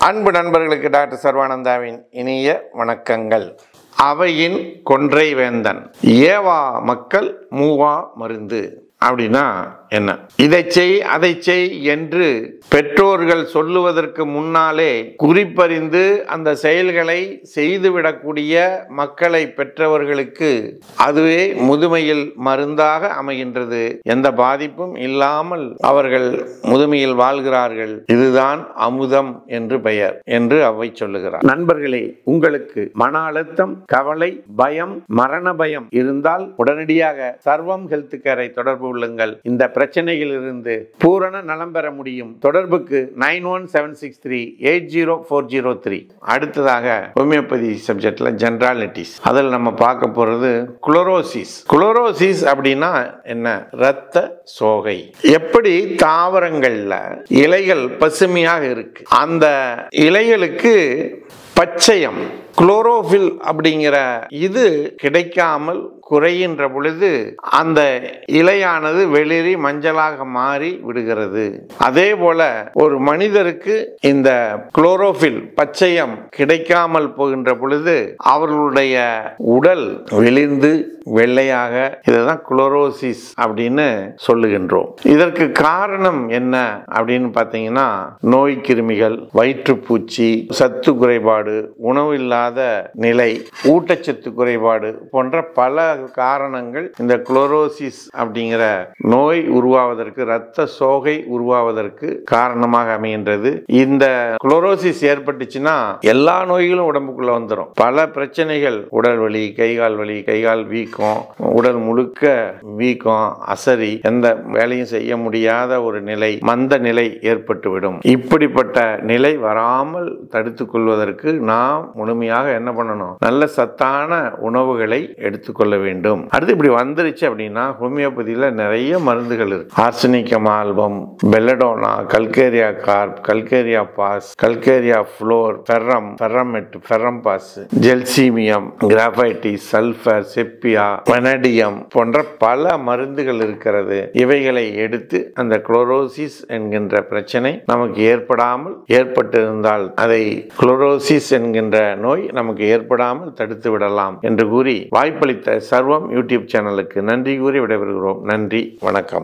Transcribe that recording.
அன்பு நண்பர்களுக்கு டாக்டர் சர்வானந்தாவின் இனிய வணக்கங்கள். அவையின் கொன்றை வேந்தன், ஏவா மக்கள் மூவா மருந்து அப்படின்னா என்ன? இதை செய் அதை செய் என்று பெற்றோர்கள் சொல்லுவதற்கு முன்னாலே குறிப்பறிந்து அந்த செயல்களை செய்துவிடக்கூடிய மக்களை பெற்றவர்களுக்கு அதுவே முதுமையில் மருந்தாக அமைகின்றது. எந்த பாதிப்பும் இல்லாமல் அவர்கள் முதுமையில் வாழ்கிறார்கள். இதுதான் அமுதம் என்று பெயர் என்று அவை சொல்லுகிறார். நண்பர்களே, உங்களுக்கு மன அழுத்தம், கவலை, பயம், மரண பயம் இருந்தால் உடனடியாக சர்வம் ஹெல்த் கேரை தொடர்பு கொள்ளுங்கள். இந்த பிரச்சனையில் இருந்து பூரண நலம் பெற முடியும். தொடர்புக்கு 9176380403. அடுத்ததாக ஹோமியோபதி சப்ஜெக்ட்ல ஜெனராலிட்டிஸ். அதில் நம்ம பார்க்க போறது குளோரோசிஸ். குளோரோசிஸ் அப்படின்னா என்ன? இரத்த சோகை. எப்படி தாவரங்கள்ல இலைகள் பசுமையாக இருக்கு, அந்த இலைகளுக்கு பச்சையம் குளோரோஃபில் அப்படிங்கிற இது கிடைக்காமல் குறைகின்ற பொழுது அந்த இலையானது வெளிரி மஞ்சளாக மாறி விடுகிறது. அதே போல ஒரு மனிதருக்கு இந்த குளோரோஃபில் பச்சையம் கிடைக்காமல் போகின்ற பொழுது அவர்களுடைய உடல் வெளிர்ந்து வெள்ளையாக, இதுதான் குளோரோசிஸ் அப்படின்னு சொல்லுகின்றோம். இதற்கு காரணம் என்ன அப்படின்னு பார்த்தீங்கன்னா, நோய் கிருமிகள், வயிற்றுப்பூச்சி, சத்து குறைபாடு, உணவு இல்லாத நிலை, ஊட்டச்சத்து குறைபாடு போன்ற பல காரணங்கள் இந்த குளோரோசிஸ் அப்படிங்கிற நோய் உருவாவதற்கு, இரத்த சோகை உருவாவதற்கு காரணமாக அமைகின்றது. இந்த குளோரோசிஸ் ஏற்பட்டுச்சுன்னா எல்லா நோய்களும் உடம்புக்குள்ள வந்துடும். பல பிரச்சனைகள், உடல் வலி, கைகால் வலி, கைகால் வீக்கம், உடல் முழுக்க வீக்கம், அசரி, எந்த வேலையும் செய்ய முடியாத ஒரு நிலை, மந்த நிலை ஏற்பட்டுவிடும். இப்படிப்பட்ட நிலை வராமல் தடுத்துக் கொள்வதற்கு நாம் முழுமையாக என்ன பண்ணணும்? நல்ல சத்தான உணவுகளை எடுத்துக்கொள்ள வேண்டும். அடுத்து இப்படி வந்துருச்சு அப்படின்னா ஹோமியோபதியில நிறைய மருந்துகள் இருக்கு. Arsenicum album, belladonna, calcarea carb, calcarea phos, calcarea fluor, ferrum, ferrum met, ferrum phos, gelsemium, graphites, sulphur, sepia, vanadium போன்ற பல மருந்துகள் இருக்கிறது. இவைகளை எடுத்து அந்த குளோரோசிஸ் என்கின்ற பிரச்சனை நமக்கு ஏற்படாமல், ஏற்பட்டிருந்தால் அதை குளோரோசிஸ் என்கின்ற நோய் நமக்கு ஏற்படாமல் தடுத்து விடலாம் என்று கூறி வாய்ப்பளித்த சர்வம் யூடியூப் சேனலுக்கு நன்றி கூறி விடைபெறுகிறோம். நன்றி, வணக்கம்.